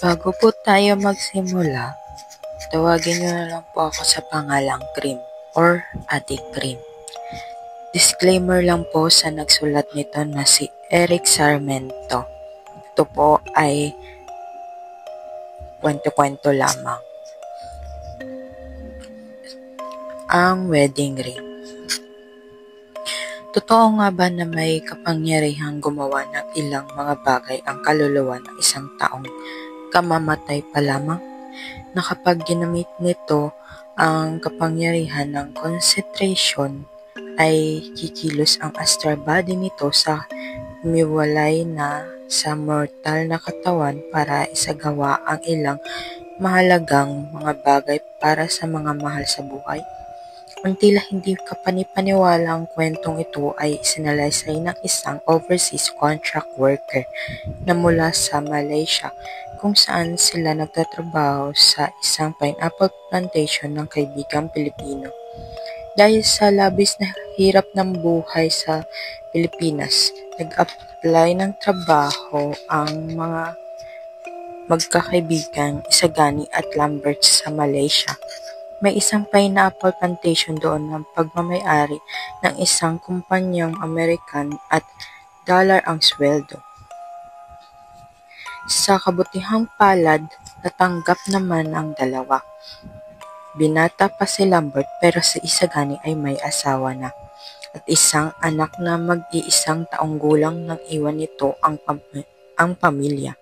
Bago po tayo magsimula, tawagin niyo na lang po ako sa pangalang Cream or Ate Cream. Disclaimer lang po sa nagsulat nito na si Eric Sarmento. Ito po ay kwento-kwento lamang. Ang wedding ring. Totoo nga ba na may kapangyarihang gumawa ng ilang mga bagay ang kaluluwa ng isang taong kamamatay pa lamang, na kapag ginamit nito ang kapangyarihan ng concentration ay kikilos ang astral body nito sa umiwalay na sa mortal na katawan para isagawa ang ilang mahalagang mga bagay para sa mga mahal sa buhay? Ang tila hindi kapanipaniwala ang kwentong ito ay isinalaysay ng isang overseas contract worker na mula sa Malaysia, kung saan sila nagtatrabaho sa isang pineapple plantation ng kaibigang Pilipino. Dahil sa labis na hirap ng buhay sa Pilipinas, nag-apply ng trabaho ang mga magkakaibigang Isagani at Lambert sa Malaysia. May isang pineapple plantation doon ng pagmamay-ari ng isang kumpanyang American at dollar ang sweldo. Sa kabutihang palad, natanggap naman ang dalawa. Binata pa si Lambert pero si Isagani ay may asawa na at isang anak na mag-iisang taong gulang nang iwan nito ang pamilya.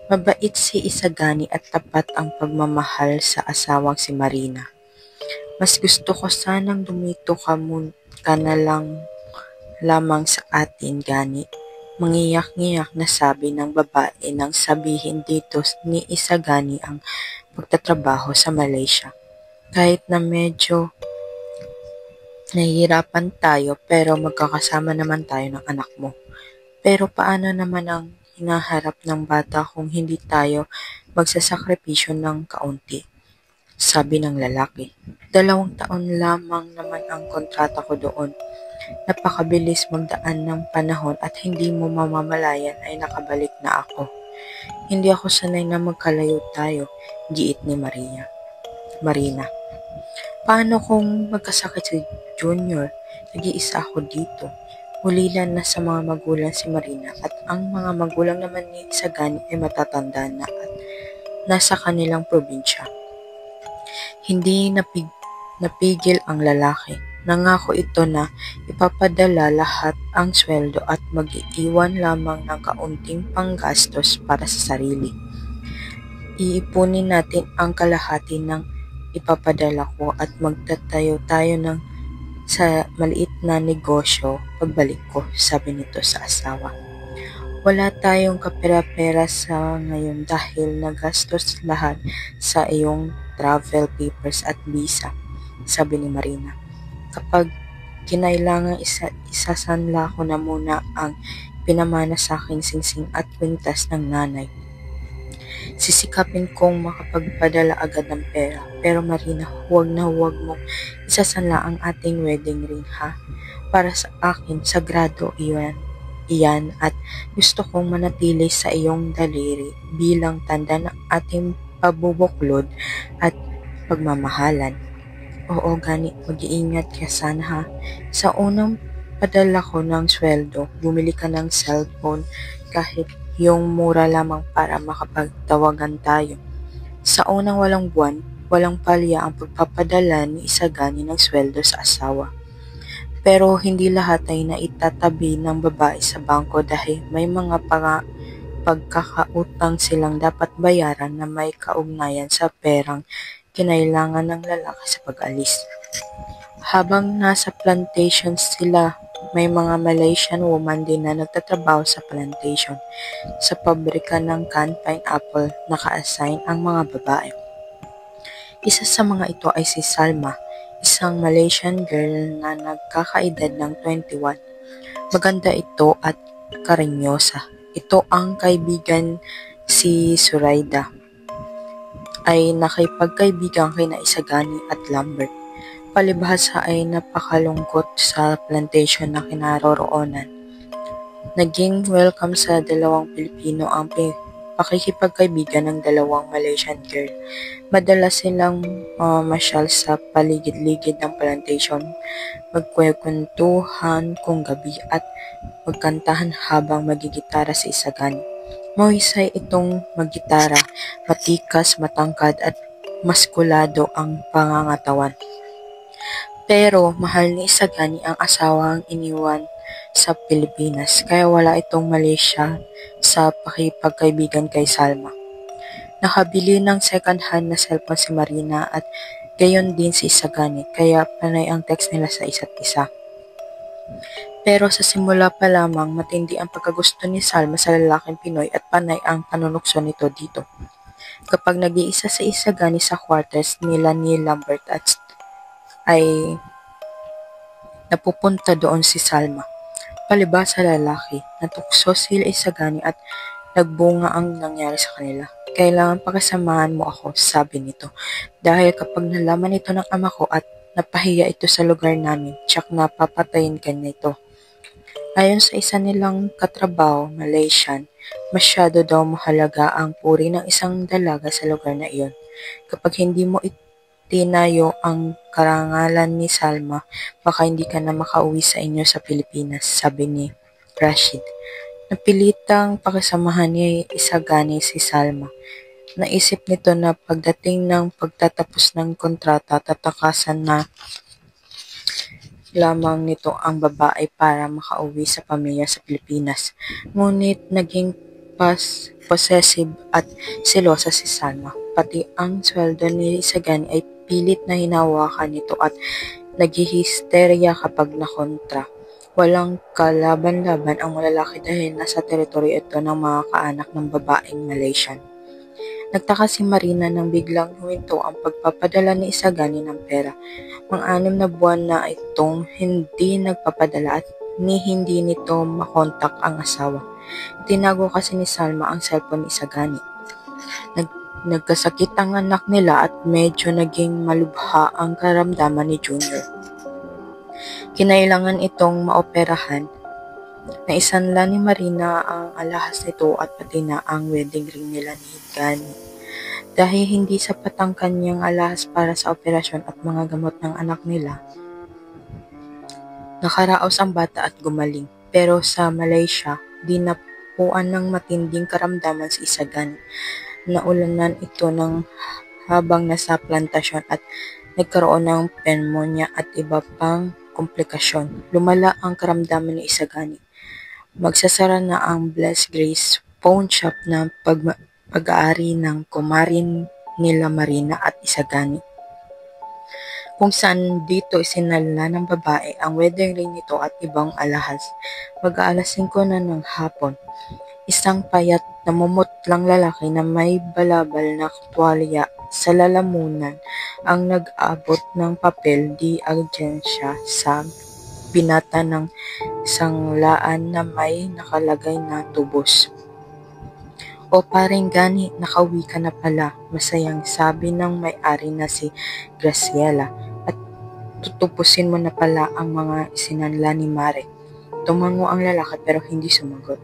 Mabait si Isagani at tapat ang pagmamahal sa asawang si Marina. Mas gusto ko sanang dumito ka na lang lamang sa atin, Gani. Mangiyak-ngiyak na sabi ng babae nang sabihin dito ni Isagani ang pagtatrabaho sa Malaysia. Kahit na medyo nahihirapan tayo pero magkakasama naman tayo ng anak mo. Pero paano naman ang hinaharap ng bata kung hindi tayo magsasakripisyo ng kaunti? Sabi ng lalaki. 2 taon lamang naman ang kontrata ko doon. Napakabilis magdaan ng panahon at hindi mo mamamalayan ay nakabalik na ako. Hindi ako sanay na magkalayo tayo, giit ni Marina. Paano kung magkasakit si Junior? Nag-iisa ako dito. Hulilan na sa mga magulang si Marina at ang mga magulang naman ni Isagani ay matatanda na at nasa kanilang probinsya. Hindi napigil ang lalaki. Nangako ito na ipapadala lahat ang sweldo at mag-iiwan lamang ng kaunting panggastos para sa sarili. Iipunin natin ang kalahati ng ipapadala ko at magtatayo tayo sa maliit na negosyo pagbalik ko, sabi nito sa asawa. Wala tayong kapera-pera sa ngayon dahil nagastos lahat sa iyong travel papers at visa, sabi ni Marina. Kapag kinailangan isasanla ko na muna ang pinamana sa aking singsing at kwintas ng nanay. Sisikapin kong makapagpadala agad ng pera. Pero Marina, huwag mong isasanla ang ating wedding ring, ha? Para sa akin, sagrado iyan at gusto kong manatili sa iyong daliri bilang tanda ng ating pabubuklod at pagmamahalan. Oo, Gani, mag-iingat ka sana, ha? Sa unang padala ko ng sweldo, bumili ka ng cellphone kahit yung mura lamang para makapagtawagan tayo. Sa unang walang buwan, walang palya ang pagpapadala ni Isagani ng sweldo sa asawa. Pero hindi lahat ay naitatabi ng babae sa bangko dahil may mga pagkakautang silang dapat bayaran na may kaugnayan sa perang kinailangan ng lalaki sa pag-alis. Habang nasa plantation sila, may mga Malaysian woman din na nagtatrabaho sa plantation. Sa pabrika ng canned pineapple, naka-assign ang mga babae. Isa sa mga ito ay si Salma, isang Malaysian girl na nagkakaedad ng 21. Maganda ito at karinyosa. Ito ang kaibigan si Suraida ay nakipagkaibigan kina Isagani at Lambert. Palibhasa ay napakalungkot sa plantation na kinaroroonan. Naging welcome sa dalawang Pilipino ang pakikipagkaibigan ng dalawang Malaysian girl. Madalas silang masyal sa paligid-ligid ng plantation, magkwekwentuhan kung gabi at magkantahan habang magigitara si Isagani. Mahisay itong maggitara, matikas, matangkad at maskulado ang pangangatawan. Pero mahal ni Isagani ang asawang iniwan sa Pilipinas, kaya wala itong Malaysia sa pakipagkaibigan kay Salma. Nakabili ng second-hand na cellphone si Marina at gayon din si Isagani, kaya panay ang text nila sa isa't isa. Pero sa simula pa lamang, matindi ang pagkagusto ni Salma sa lalaking Pinoy at panay ang panunukso nito dito. Kapag nag-iisa sa Isagani sa quarters nila ni Lambert ay napupunta doon si Salma. Palibhas sa lalaki, natukso sila Isagani at nagbunga ang nangyari sa kanila. Kailangan pakasamahan mo ako, sabi nito. Dahil kapag nalaman ito ng ama ko at napahiya ito sa lugar namin, tsak na papatayin ka nito. Ayon sa isa nilang katrabaho, Malaysian, masyado daw mahalaga ang puri ng isang dalaga sa lugar na iyon. Kapag hindi mo tinayo ang karangalan ni Salma, baka hindi ka na makauwi sa inyo sa Pilipinas, sabi ni Rashid. Napilitang pakisamahan ni Isagani si Salma. Naisip nito na pagdating ng pagtatapos ng kontrata, tatakasan na lamang nito ang babae para makauwi sa pamilya sa Pilipinas. Ngunit naging possessive at selosa si Salma. Pati ang sweldo ni Isagani ay pilit na hinawakan nito at naghihisterya kapag nakontra. Walang kalaban-laban ang lalaki dahil nasa teritoryo ito ng mga kaanak ng babaeng Malaysian. Nagtaka si Marina nang biglang huminto ang pagpapadala ni Isagani ng pera. Mga 6 na buwan na itong hindi nagpapadala at hindi nito makontak ang asawa. Tinago kasi ni Salma ang cellphone ni Isagani. Nagkasakit ang anak nila at medyo naging malubha ang karamdaman ni Junior. Kinailangan itong maoperahan. Naisanla ni Marina ang alahas nito at pati na ang wedding ring nila ni Gani. Dahil hindi sapat ang kanyang alahas para sa operasyon at mga gamot ng anak nila, nakaraos ang bata at gumaling. Pero sa Malaysia, dinapuan ng matinding karamdaman si Isagani. Naulanan ito ng habang nasa plantasyon at nagkaroon ng pneumonia at iba pang komplikasyon. Lumala ang karamdaman ni Isagani. Magsasara na ang Blessed Grace pawn shop na pag-aari ng kumarin nila Marina at Isagani, kung saan dito isinalala ng babae ang wedding ring nito at ibang alahas. Mag-aalas 5 na ng hapon. Isang payat na mumutlang lalaki na may balabal na tuwalya sa lalamunan ang nag-abot ng papel di audiencia sa binata ng sanglaan na may nakalagay na tubos. O paring Gani, nakauwi ka na pala, masayang sabi ng may-ari na si Graciela, at tutupusin mo na pala ang mga isinanla ni Mare. Tumango ang lalaki pero hindi sumagot.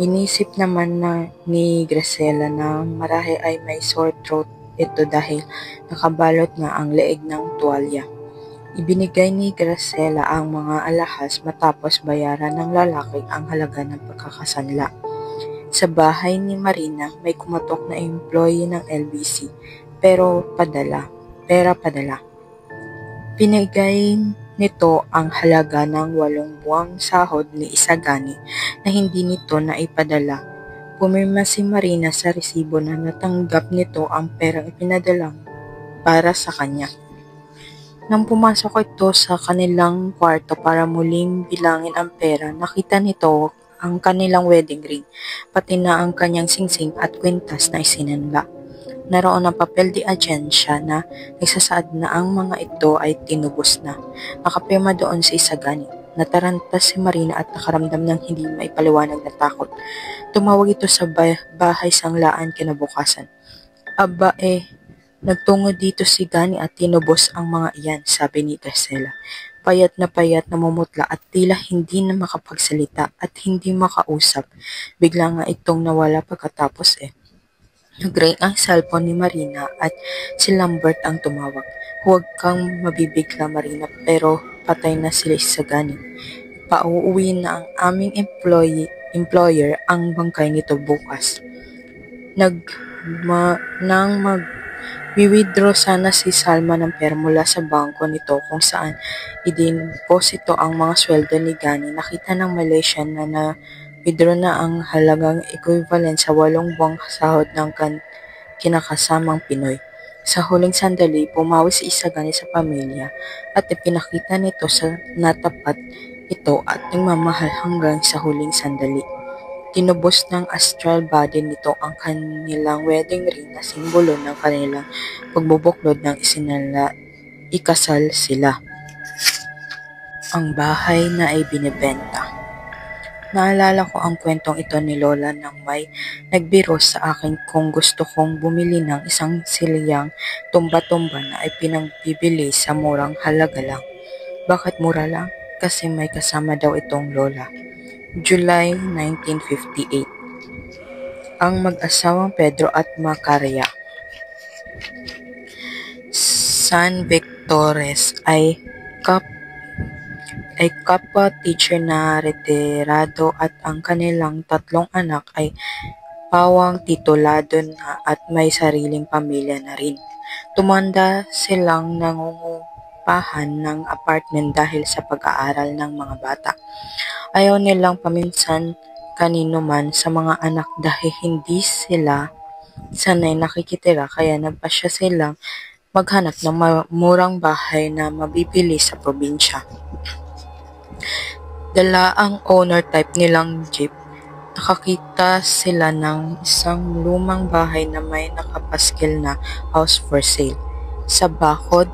Inisip naman ni Graciela na marahil ay may sore throat ito dahil nakabalot nga ang leeg ng tuwalya. Ibinigay ni Graciela ang mga alahas matapos bayaran ng lalaki ang halaga ng pagkakasanla. Sa bahay ni Marina, may kumatok na employee ng LBC, pera padala. Pinigay nito ang halaga ng 8 buwang sahod ni Isagani na hindi nito naipadala. Pumirma si Marina sa resibo na natanggap nito ang perang ipinadala para sa kanya. Nang pumasok ito sa kanilang kwarto para muling bilangin ang pera, nakita nito ang kanilang wedding ring, pati na ang kanyang singsing at kwintas na isinanla. Naroon ang papel di agensia na nagsasaad na ang mga ito ay tinubos na. Nakapirma doon si Isagani. Nataranta si Marina at nakaramdam ng hindi maipaliwanag na takot. Tumawag ito sa bahay sanglaan kinabukasan. Aba nagtungo dito si Gani at tinubos ang mga iyan, sabi ni Graciela. payat na namumutla at tila hindi na makapagsalita at hindi makausap. Bigla nga itong nawala pagkatapos Nag-ring ang cellphone ni Marina at si Lambert ang tumawag. Huwag kang mabibigla Marina pero patay na sila Isagani. Pauuwi na ang aming employer ang bangkay nito bukas. Nang mag-withdraw sana si Salma ng pera mula sa bangko nito kung saan idinposito ang mga sweldo ni Gani, nakita ng Malaysian na withdraw na ang halagang equivalent sa 8 buwang sahod ng kinakasamang Pinoy. Sa huling sandali, pumawi si Isagani sa pamilya at ipinakita nito sa natapat ito at nagmamahal hanggang sa huling sandali. Tinubos ng astral body nito ang kanilang wedding ring na simbolo ng kanilang pagbubuklod ng ikasal sila. Ang bahay na ay binibenta. Naalala ko ang kwentong ito ni Lola nang may nagbiro sa akin kung gusto kong bumili ng isang silyang tumba-tumba na ay pinagbibili sa murang halaga lang. Bakit mura lang? Kasi may kasama daw itong lola. July 1958. Ang mag-asawang Pedro at Macaria. San Victores ay kapwa teacher na retirado at ang kanilang 3 anak ay pawang titulado na at may sariling pamilya na rin. Tumanda silang nangungupahan ng apartment dahil sa pag-aaral ng mga bata. Ayaw nilang paminsan kanino man sa mga anak dahil hindi sila sanay nakikitira kaya nagpasya silang maghanap ng murang bahay na mabibili sa probinsya. Dala ang owner type nilang jeep. Nakakita sila ng isang lumang bahay na may nakapaskil na house for sale. Sa bakod,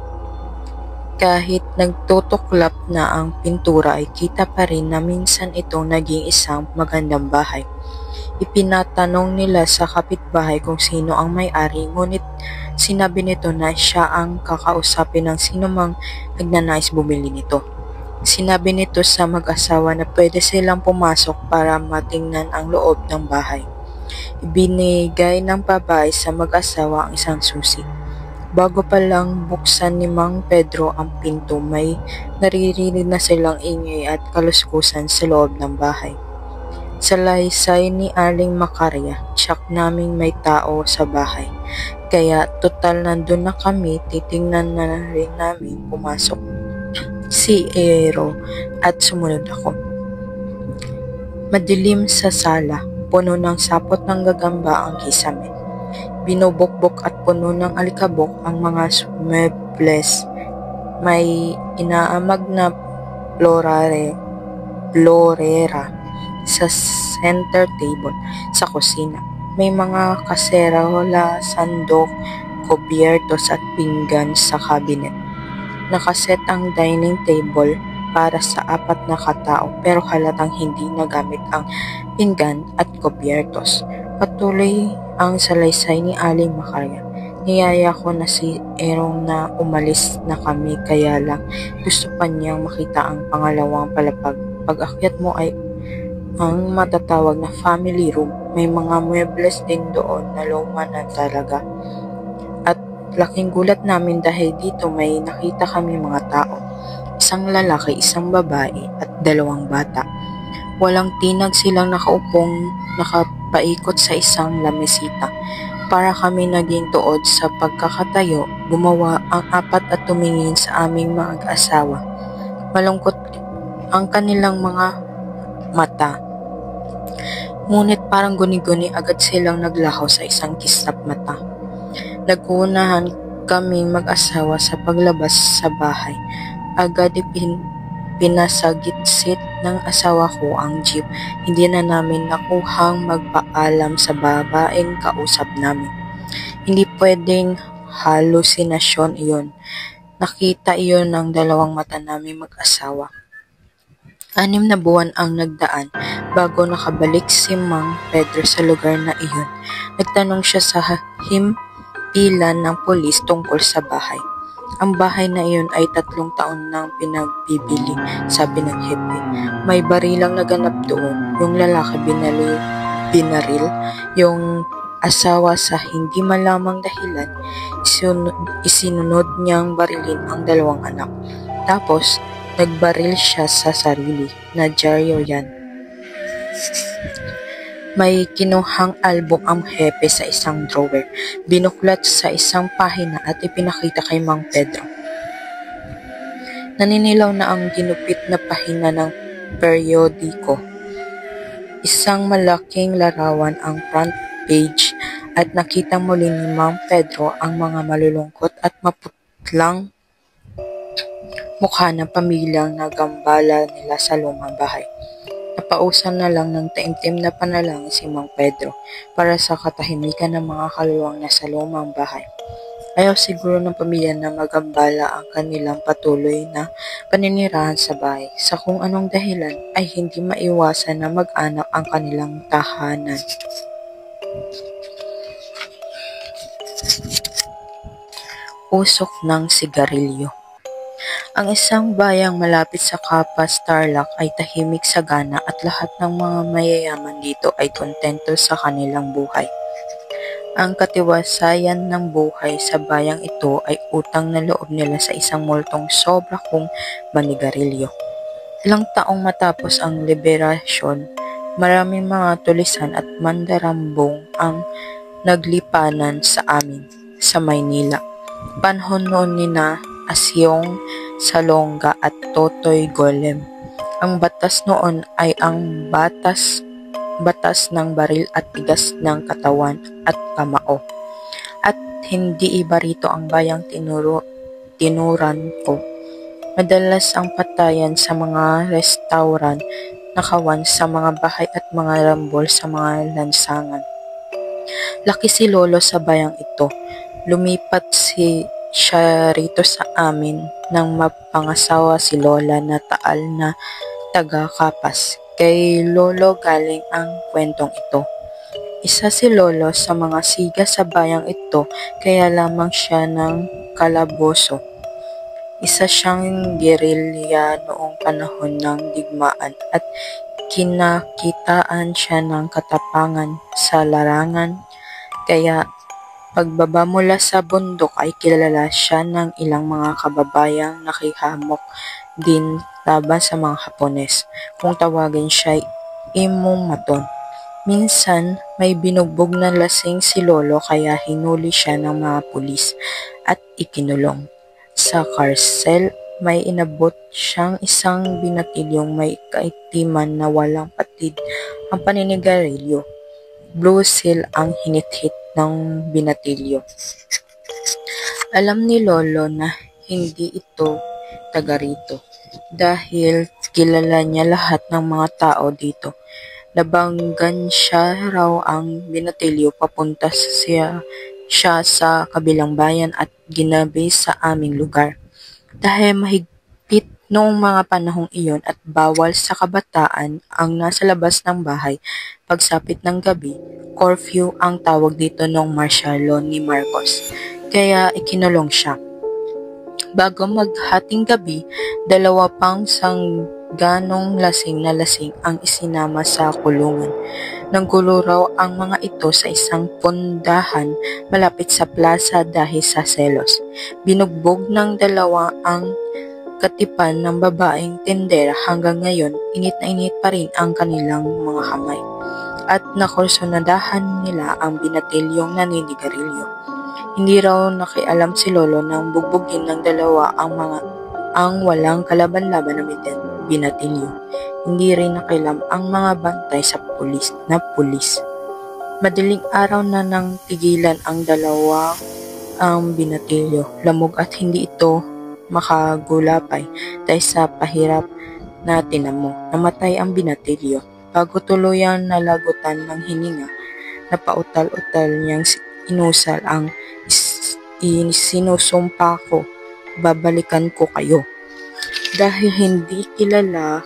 kahit nagtutuklap na ang pintura ay kita pa rin na minsan itong naging isang magandang bahay. Ipinatanong nila sa kapitbahay kung sino ang may-ari, ngunit sinabi nito na siya ang kakausapin ng sino mang nagnanais bumili nito. Sinabi nito sa mag-asawa na pwede silang pumasok para matingnan ang loob ng bahay. Ibinigay ng babae sa mag-asawa ang isang susi. Bago pa lang buksan ni Mang Pedro ang pinto, may naririnig na silang ingay at kaluskusan sa loob ng bahay. Sa laysay ni Aling Macaria, tsak naming may tao sa bahay. Kaya total nandun na kami, titingnan na rin namin pumasok si Aero at sumunod ako. Madilim sa sala, puno ng sapot ng gagamba ang kisame. Binubukbok at puno ng alikabok ang mga mebles. May inaamag na florera sa center table sa kusina. May mga kaserola, sandok, kubyertos at pinggan sa cabinet. Nakaset ang dining table para sa 4 na katao pero halatang hindi nagamit ang pinggan at kubyertos. Patuloy ang salaysay ni Aling Macaria. Niyaya ko na si Erong na umalis na kami kaya lang gusto pa niyang makita ang pangalawang palapag. Pag-akyat mo ay ang matatawag na family room. May mga muebles din doon na luma na talaga. Laking gulat namin dahil dito may nakita kami mga tao. Isang lalaki, isang babae at 2 bata. Walang tinag silang nakapaikot sa isang lamesita. Para kami naging tuod sa pagkakatayo, gumawa ang 4 at tumingin sa aming mga asawa. Malungkot ang kanilang mga mata. Ngunit parang guni-guni agad silang naglaho sa isang kisap mata. Nagunahan kaming mag-asawa sa paglabas sa bahay. Agad pinasagitsit ng asawa ko ang jeep. Hindi na namin nakuhang magpaalam sa babaeng kausap namin. Hindi pwedeng halusinasyon iyon. Nakita iyon ng 2 mata namin mag-asawa. 6 na buwan ang nagdaan bago nakabalik si Mang Pedro sa lugar na iyon. Nagtanong siya sa himpilan ng pulis tungkol sa bahay. Ang bahay na iyon ay 3 taon nang pinagbibili, sabi ng hepe. May barilang naganap doon. Yung lalaki binaril, yung asawa sa hindi malamang dahilan, isinunod niyang barilin ang 2 anak. Tapos, nagbaril siya sa sarili. Nadyaryo yan. May kinuhang album ang hepe sa isang drawer, binuklat sa isang pahina at ipinakita kay Mang Pedro. Naninilaw na ang ginupit na pahina ng periodiko. Isang malaking larawan ang front page at nakita muli ni Mang Pedro ang mga malulungkot at maputlang mukha ng pamilyang nagambala nila sa lumang bahay. Napausan na lang ng taimtim na panalangin si Mang Pedro para sa katahimikan ng mga kaluluwang nasa lumang bahay. Ayaw siguro ng pamilya na magambala ang kanilang patuloy na paninirahan sa bahay. Sa kung anong dahilan ay hindi maiwasan na mag-anak ang kanilang tahanan. Usok ng sigarilyo. Ang isang bayang malapit sa Kapas Tarlac ay tahimik sagana at lahat ng mga mayayaman dito ay kontento sa kanilang buhay. Ang katiwasayan ng buhay sa bayang ito ay utang na loob nila sa isang multong sobra kong manigarilyo. Ilang taong matapos ang liberasyon, maraming mga tulisan at mandarambong ang naglipanan sa amin, sa Maynila. Panahon noon ni na Asyong Salonga at Totoy Golem. Ang batas noon ay ang batas ng baril at tigas ng katawan at kamao. At hindi iba rito ang bayang tinuran ko. Madalas ang patayan sa mga restaurant, nakawan sa mga bahay at mga rambol sa mga lansangan. Laki si Lolo sa bayang ito. Lumipat siya rito sa amin nang mapangasawa si Lola na Taal na taga Kapas. Kay Lolo galing ang kwentong ito. Isa si Lolo sa mga siga sa bayang ito kaya lamang siya ng kalaboso. Isa siyang gerilya noong panahon ng digmaan at kinakitaan siya ng katapangan sa larangan kaya pagbaba mula sa bundok ay kilala siya ng ilang mga kababayang nakihamok din laban sa mga Hapones, kung tawagin siya Imong Maton. Minsan, may binugbog na lasing si Lolo kaya hinuli siya ng mga pulis at ikinulong. Sa karsel, may inabot siyang isang binatilyong may kaitiman na walang patid ang paninigarilyo. Blue Seal ang hinithit ng binatilyo. Alam ni Lolo na hindi ito taga rito dahil kilala niya lahat ng mga tao dito. Nabanggan siya raw ang binatilyo papunta siya sa kabilang bayan at ginabi sa aming lugar. Dahil mahigpit noong mga panahong iyon at bawal sa kabataan ang nasa labas ng bahay, pagsapit ng gabi, curfew ang tawag dito noong martial law ni Marcos, kaya ikinulong siya. Bago maghating gabi, 2 pang sangganong lasing na lasing ang isinama sa kulungan. Nanggulo raw ang mga ito sa isang pundahan malapit sa plaza dahil sa selos. Binugbog ng 2 ang katipan ng babaeng tindera hanggang ngayon init na init pa rin ang kanilang mga kamay. At nakursunadahan nila ang binatilyong naninigarilyo. Hindi raw nakialam si Lolo nang bugbugin ng 2 ang walang kalaban-laban na binatilyo. Hindi rin nakialam ang mga bantay sa pulis. Madaling araw na nang tigilan ang 2 ang binatilyo. Lamog at hindi ito makagulapay dahil sa pahirap na tinamo. Namatay ang binatilyo. Bago tuluyang nalagutan ng hininga, napautal-utal niyang inusal ang sinusumpa ko, babalikan ko kayo. Dahil hindi kilala,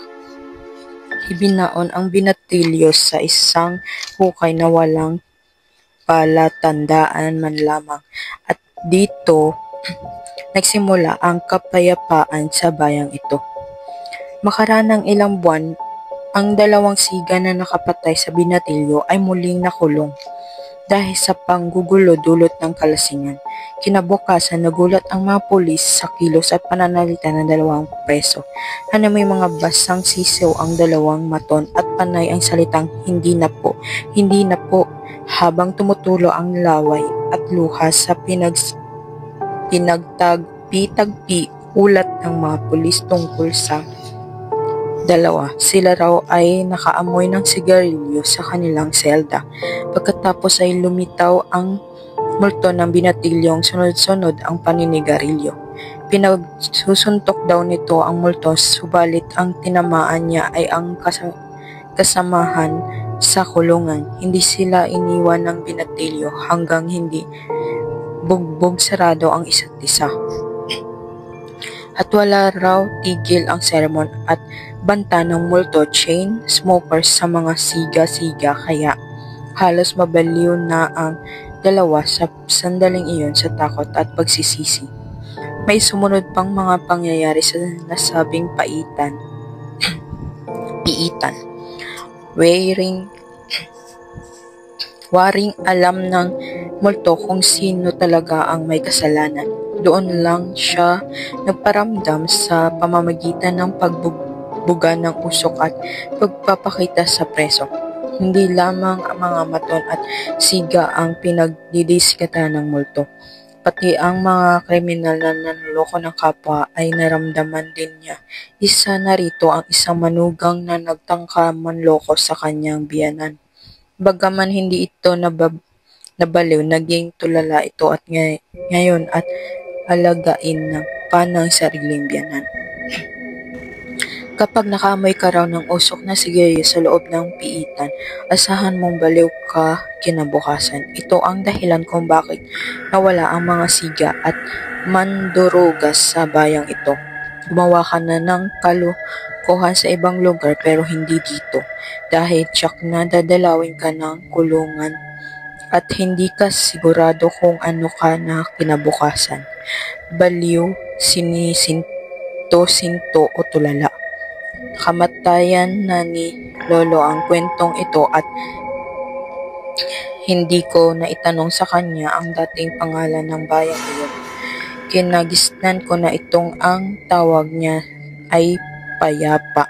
ibinaon ang binatilyo sa isang hukay na walang palatandaan man lamang. At dito, nagsimula ang kapayapaan sa bayang ito. Makaraan ng ilang buwan, ang dalawang siga na nakapatay sa binatilyo ay muling nakulong dahil sa panggugulo dulot ng kalasingan. Kinabukasan, nagulat ang mga pulis sa kilos at pananalita ng dalawang preso na may mga basang sisiw ang dalawang maton at panay ang salitang hindi na po, habang tumutulo ang laway at luha sa pinagtagpi-tagpi ulat ng mga pulis tungkol sa dalawa. Sila raw ay nakaamoy ng sigarilyo sa kanilang selda. Pagkatapos ay lumitaw ang multo ng binatilyong sunod-sunod ang paninigarilyo. Pinagsusuntok daw nito ang multo, subalit ang tinamaan niya ay ang kasamahan sa kulungan. Hindi sila iniwan ng binatilyo hanggang hindi bugbog sarado ang isa't isa. At wala raw tigil ang sermon at banta ng multo chain smokers sa mga siga-siga, kaya halos mabaliw na ang dalawa sa sandaling iyon sa takot at pagsisisi. May sumunod pang mga pangyayari sa nasabing piitan. Waring alam ng multo kung sino talaga ang may kasalanan. Doon lang siya nagparamdam sa pamamagitan ng pagbuga ng usok at pagpapakita sa preso. Hindi lamang ang mga maton at siga ang pinagdidiskata ng multo. Pati ang mga kriminal na nanloko ng kapwa ay naramdaman din niya. Isa na rito ang isang manugang na nagtangka manloko sa kanyang biyanan. Bagaman hindi ito nabaliw, naging tulala ito at ngayon at alagain ng panang sariling biyanan. Kapag nakaamoy ka raw ng usok na sigarilyo sa loob ng piitan, asahan mong baliw ka kinabukasan. Ito ang dahilan kung bakit nawala ang mga siga at mandurugas sa bayang ito. Gumawa ka na ng kalokohan sa ibang lugar pero hindi dito, dahil tiyak na dadalawin ka ng kulungan at hindi ka sigurado kung ano ka na kinabukasan. Baliw, sinisinto-sinto o tulala. Kamatayan na ni Lolo ang kwentong ito at hindi ko naitanong sa kanya ang dating pangalan ng bayang iyon. Kinagisnan ko na itong ang tawag niya ay Payapa.